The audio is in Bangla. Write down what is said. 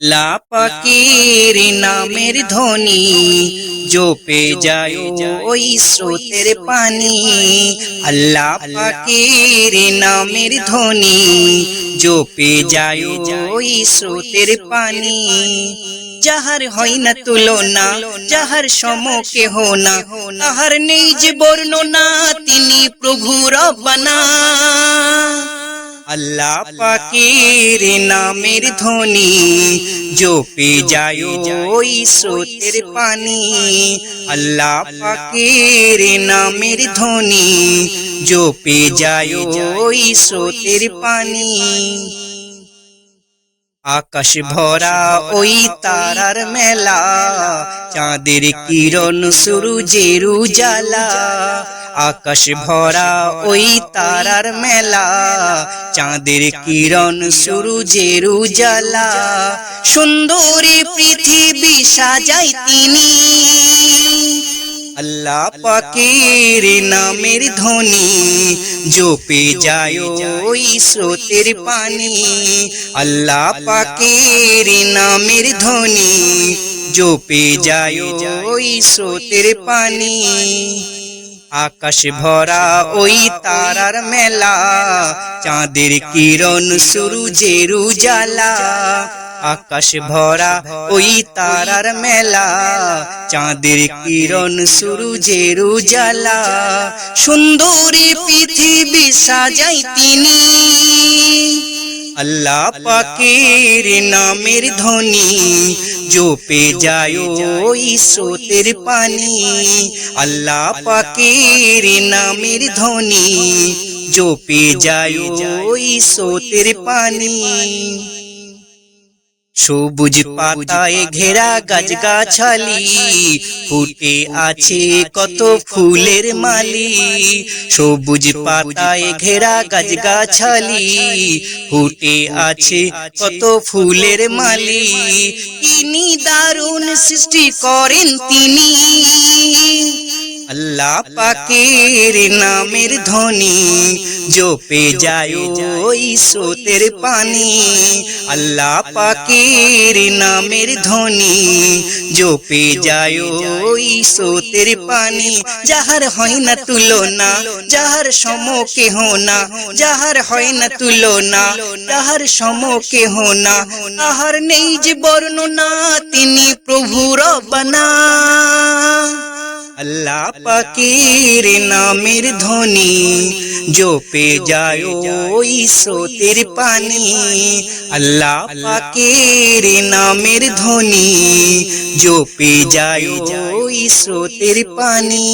আল্লাহ পাকের নামের ধ্বনি জপে যায় ওই স্রোতের পানি। আল্লাহ পাকের নামের ধ্বনি জপে যায় ওই স্রোতের পানি। যাহার হয় না তুলনা, যাহার সম কেহ না, তাহার নেই যে বর্ণনা, তিনি প্রভু রব্বানা। আল্লাহ পাকের নামের ধ্বনি জপে যায় ওই স্রোতের পানি। আল্লাহ পাকের নামের ধ্বনি জপে যায় ওই স্রোতের পানি। আকাশ ভরা ওই তারার মেলা, চাঁদের কিরণ সূরজের উজালা। আকাশ ভরা ওই তারার মেলা, চাঁদের কিরণ সূরজের উজালা। সুন্দরী পৃথিবী সাজায় তিনি। আল্লাহ পাকের নামের ধ্বনি জপে যায় ওই স্রোতের পানি। আল্লাহ পাকের নামের ধ্বনি জপে যায় ওই স্রোতের পানি। আকাশ ভরা ওই তারার মেলা, চাঁদের কিরণ সূরজের উজালা। আকাশ ভরা ওই তারার মেলা, চাঁদের কিরণ সূরজের উজালা। সুন্দরী পৃথিবী সাজায় তিনি। আল্লাহ পাকের নামের ধ্বনি জপে যায় ওই স্রোতের পানি। আল্লাহ পাকের নামের ধ্বনি জপে যায় ওই স্রোতের পানি। সবুজ পাতায় ঘেরা গাছগাছালি, ফুটে আছে কত ফুলের মালি। সবুজ পাতায় ঘেরা গাছগাছালি, ফুটে আছে কত ফুলের মালি। তিনি দারুণ সৃষ্টি করেন তিনি। আল্লাহ পাকের নামের ধ্বনি জপে যায় ওই স্রোতের পানি। আল্লাহ পাকের নামের ধ্বনি জপে যায় ওই স্রোতের পানি। যাহার হয় না তুলনা, যাহার সম কেহ না, যাহার হয় না তুলনা, যাহার সম কেহ না, তাহার নেই যে বর্ণনা, তিনি প্রভু রব্বানা। আল্লাহ পাকের নামের ধ্বনি জপে যায় ওই স্রোতের পানি। আল্লাহ পাকের নামের ধ্বনি জপে যায় ওই স্রোতের পানি।